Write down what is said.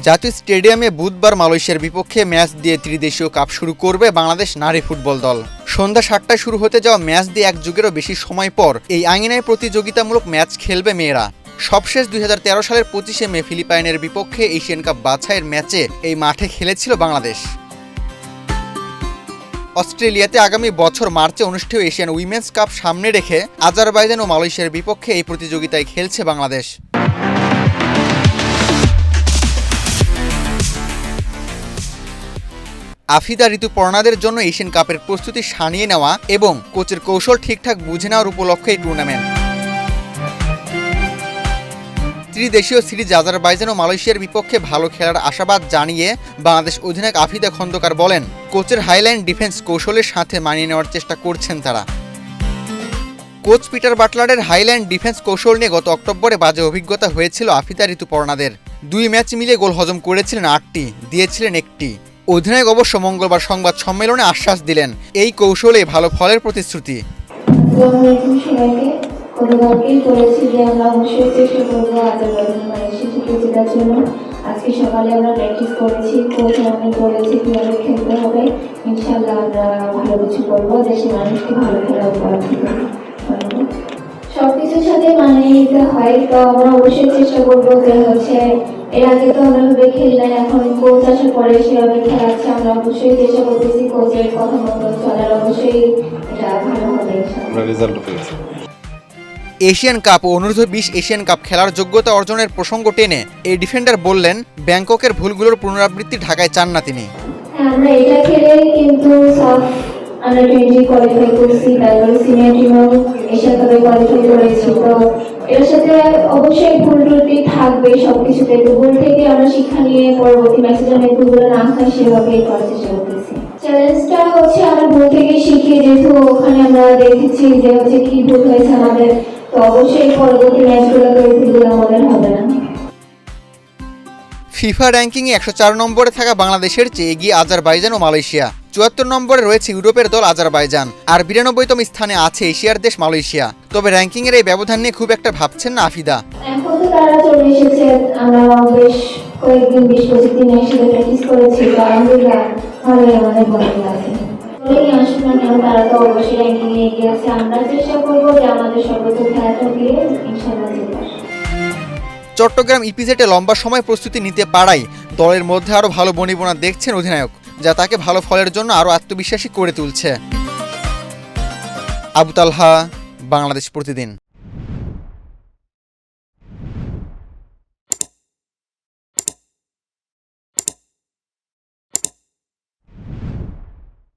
জাতীয় স্টেডিয়ামে বুধবার মালয়েশিয়ার বিপক্ষে ম্যাচ দিয়ে ত্রিদেশীয় কাপ শুরু করবে বাংলাদেশ নারী ফুটবল দল। সন্ধ্যা ৭টায় শুরু হতে যাওয়া ম্যাচ দিয়ে এক যুগেরও বেশি সময় পর এই আঙিনায় প্রতিযোগিতামূলক ম্যাচ খেলবে মেয়েরা। সবশেষ ২০১৩ সালের ২৫শে মে ফিলিপাইনের বিপক্ষে এশিয়ান কাপ বাছাইয়ের ম্যাচে এই মাঠে খেলেছিল বাংলাদেশ। অস্ট্রেলিয়াতে আগামী বছর মার্চে অনুষ্ঠেয় এশিয়ান উইমেন্স কাপ সামনে রেখে আজারবাইজান ও মালয়েশিয়ার বিপক্ষে এই প্রতিযোগিতায় খেলছে বাংলাদেশ। আফিদা ঋতুপর্ণাদের জন্য এশিয়ান কাপের প্রস্তুতি সানিয়ে নেওয়া এবং কোচের কৌশল ঠিকঠাক বুঝে নেওয়ার উপলক্ষে এই টুর্নামেন্ট। ত্রিদেশীয় সিরিজ আজারবাইজান ও মালয়েশিয়ার বিপক্ষে ভালো খেলার আশাবাদ জানিয়ে বাংলাদেশ অধিনায়ক আফিদা খন্দকার বলেন, কোচের হাইলাইন ডিফেন্স কৌশলের সাথে মানিয়ে নেওয়ার চেষ্টা করছেন তারা। কোচ পিটার বাটলারের হাইলাইন ডিফেন্স কৌশল নিয়ে গত অক্টোবরে বাজে অভিজ্ঞতা হয়েছিল আফিদা ঋতুপর্ণাদের। ২ ম্যাচ মিলিয়ে গোল হজম করেছিলেন ৮টি, দিয়েছিলেন ১টি। অধিনায়ক অবশ্য মঙ্গলবার সংবাদ সম্মেলনে আশ্বাস দিলেন, এই কৌশলে ভালো ফলের প্রতিশ্রুতি। আজকে সকালে আমরা প্র্যাকটিস করেছি, কোচ আমাদের বলেছে কিভাবে খেলতে হবে। ইনশাআল্লাহ আমরা ভালো কিছু করবো, দেশের মানুষকে ভালো খেলা উপহার দিব। সবকিছুর সাথে মানিয়ে নিতে হয়, তো আমরা অবশ্যই চেষ্টা করবো যে এর আগে তো আমরা ভাবে খেললাম, এখন কোচ আসার পরে সেভাবে খেলাচ্ছে। আমরা অবশ্যই চেষ্টা করতেছি কোচের কথা মতো চলার, অবশ্যই এটা ভালো হবে। আমরা রেজাল্ট পেয়েছি। এশিয়ান কাপ ও অনূর্ধ্ব-২০ এশিয়ান কাপ খেলার যোগ্যতা অর্জনের প্রসঙ্গ টেনে এই ডিফেন্ডার বললেন, ব্যাংককের ভুলগুলোর পুনরাবৃত্তি ঢাকায় চান না তিনি। আমরা এটা খেলে কিন্তু আমরা 20 কোয়ালিফাই করছি, তারপরে সিনিয়র টিমও এশিয়া কাপে কোয়ালিফাই করেছি। তো এর সাথে অবশ্যই ভুল ত্রুটি থাকবে সবকিছুতে, তো ভুল থেকে আমরা শিক্ষা নিয়ে পরবর্তী ম্যাচে যেন ভুলগুলো না হয় সেভাবেই করার চেষ্টা করতেছি। চ্যালেঞ্জটা আমরা ভুল থেকে শিখি, যেহেতু ওখানে আমরা দেখেছি যে কি ভুল হয়েছে আমাদের, তো অবশ্যই পরবর্তী ম্যাচগুলোতে ওই ভুলগুলো আমাদের হবে না। ফিফা র্যাঙ্কিংয়ে ১০৪ নম্বরে থাকা বাংলাদেশের চেয়ে এগিয়ে আজারবাইজান ও মালয়েশিয়া। ৭৪ নম্বরে রয়েছে ইউরোপের দল আজারবাইজান, আর ৯২তম স্থানে আছে এশিয়ার দেশ মালয়েশিয়া। তবে র্যাঙ্কিংয়ের এই ব্যবধান নিয়ে খুব একটা ভাবছেন না আফিদা। এখন তো তারা চলে এসেছে, আমরা বেশ কয়েকদিন ২০-২৫ দিন একসাথে প্র্যাকটিস করেছি, তো আলহামদুলিল্লাহ ভালোই আমাদের মনে আছে। আসুন না কেন, তারা তো অবশ্যই র্যাঙ্কিংয়ে এগিয়ে আছে। আমরা চেষ্টা করবো যে আমাদের সর্বোচ্চ খেলাটা দিয়ে ইনশাআল্লাহ জিতব। চট্টগ্রাম ইপিজেডে লম্বা সময় প্রস্তুতি নিতে পারায় দলের মধ্যে আরও ভালো বনিবনা দেখছেন অধিনায়ক, যা তাকে ভালো ফলের জন্য আরও আত্মবিশ্বাসী করে তুলছে। আবু তালহা, বাংলাদেশ প্রতিদিন।